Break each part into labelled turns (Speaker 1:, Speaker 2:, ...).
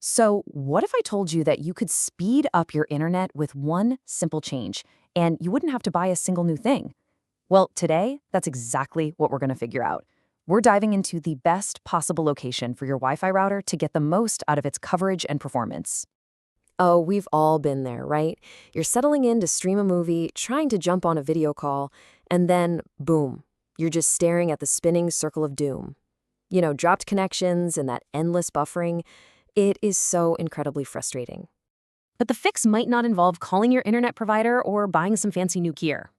Speaker 1: So, what if I told you that you could speed up your internet with one simple change, and you wouldn't have to buy a single new thing? Well, today, that's exactly what we're going to figure out. We're diving into the best possible location for your Wi Fi router to get the most out of its coverage and performance.
Speaker 2: Oh, we've all been there, right? You're settling in to stream a movie, trying to jump on a video call, and then, boom, you're just staring at the spinning circle of doom. Dropped connections and that endless buffering. It is so incredibly frustrating.
Speaker 1: But the fix might not involve calling your internet provider or buying some fancy new gear.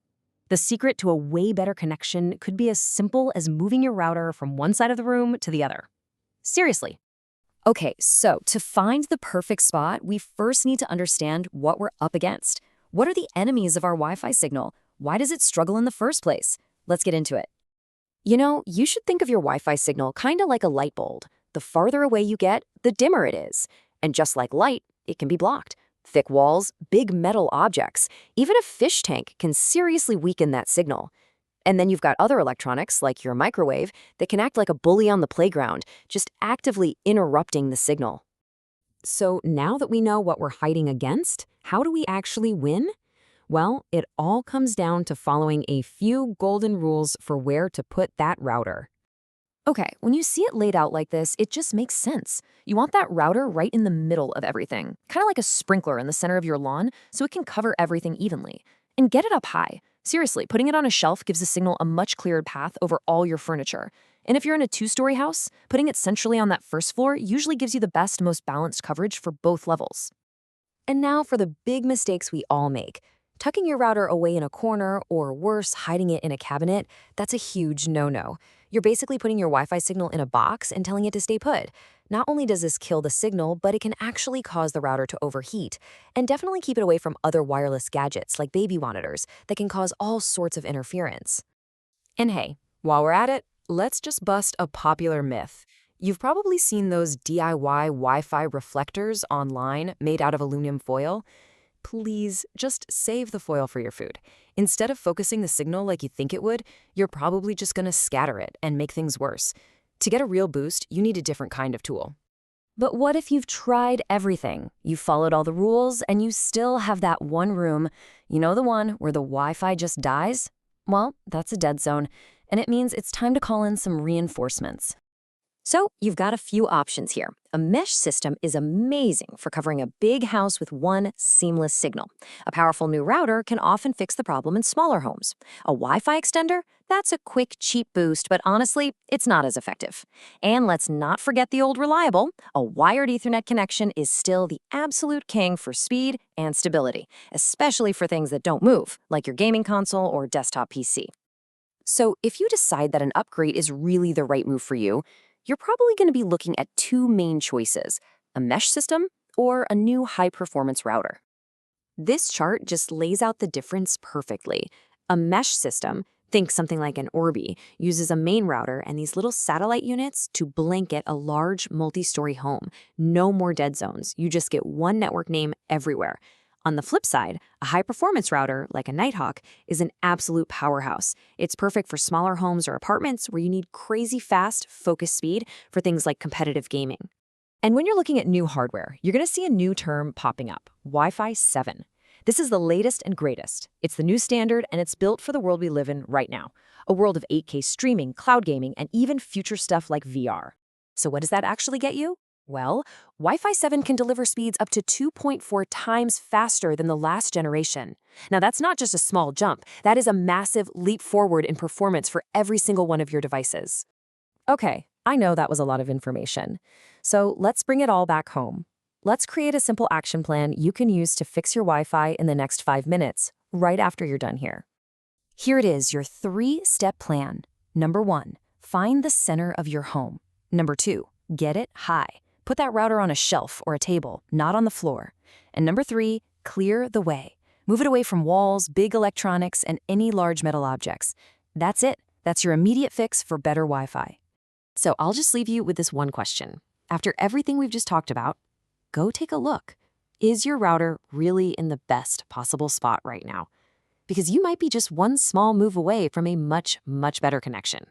Speaker 1: The secret to a way better connection could be as simple as moving your router from one side of the room to the other. Seriously. Okay, so to find the perfect spot, we first need to understand what we're up against. What are the enemies of our Wi-Fi signal? Why does it struggle in the first place? Let's get into it. You should think of your Wi-Fi signal kind of like a light bulb. The farther away you get, the dimmer it is. And just like light, it can be blocked. Thick walls, big metal objects, even a fish tank can seriously weaken that signal. And then you've got other electronics, like your microwave, that can act like a bully on the playground, just actively interrupting the signal. So now that we know what we're hiding against, how do we actually win? Well, it all comes down to following a few golden rules for where to put that router. Okay, when you see it laid out like this, it just makes sense. You want that router right in the middle of everything, kind of like a sprinkler in the center of your lawn, so it can cover everything evenly. And get it up high. Seriously, putting it on a shelf gives the signal a much clearer path over all your furniture. And if you're in a two-story house, putting it centrally on that first floor usually gives you the best, most balanced coverage for both levels. And now for the big mistakes we all make. Tucking your router away in a corner, or worse, hiding it in a cabinet, that's a huge no-no. You're basically putting your Wi-Fi signal in a box and telling it to stay put. Not only does this kill the signal, but it can actually cause the router to overheat. And definitely keep it away from other wireless gadgets like baby monitors that can cause all sorts of interference. And hey, while we're at it, let's just bust a popular myth. You've probably seen those DIY Wi-Fi reflectors online made out of aluminum foil. Please just save the foil for your food. Instead of focusing the signal like you think it would, you're probably just going to scatter it and make things worse. To get a real boost, you need a different kind of tool. But what if you've tried everything? You've followed all the rules, and you still have that one room, the one where the Wi-Fi just dies? Well, that's a dead zone, and it means it's time to call in some reinforcements. So you've got a few options here. A mesh system is amazing for covering a big house with one seamless signal. A powerful new router can often fix the problem in smaller homes. A Wi-Fi extender? That's a quick, cheap boost, but honestly, it's not as effective. And let's not forget the old reliable. A wired Ethernet connection is still the absolute king for speed and stability, especially for things that don't move, like your gaming console or desktop PC. So if you decide that an upgrade is really the right move for you, you're probably going to be looking at two main choices, a mesh system or a new high-performance router. This chart just lays out the difference perfectly. A mesh system, think something like an Orbi, uses a main router and these little satellite units to blanket a large multi-story home. No more dead zones. You just get one network name everywhere. On the flip side, a high-performance router, like a Nighthawk, is an absolute powerhouse. It's perfect for smaller homes or apartments where you need crazy fast, focused speed for things like competitive gaming. And when you're looking at new hardware, you're going to see a new term popping up, Wi-Fi 7. This is the latest and greatest. It's the new standard, and it's built for the world we live in right now, a world of 8K streaming, cloud gaming, and even future stuff like VR. So what does that actually get you? Well, Wi-Fi 7 can deliver speeds up to 2.4 times faster than the last generation. Now, that's not just a small jump. That is a massive leap forward in performance for every single one of your devices. Okay, I know that was a lot of information. So let's bring it all back home. Let's create a simple action plan you can use to fix your Wi-Fi in the next 5 minutes, right after you're done here. Here it is, your 3-step plan. Number 1, find the center of your home. Number 2, get it high. Put that router on a shelf or a table, not on the floor. And number 3, clear the way. Move it away from walls, big electronics, and any large metal objects. That's it. That's your immediate fix for better Wi-Fi. So I'll just leave you with this one question. After everything we've just talked about, go take a look. Is your router really in the best possible spot right now? Because you might be just one small move away from a much, much better connection.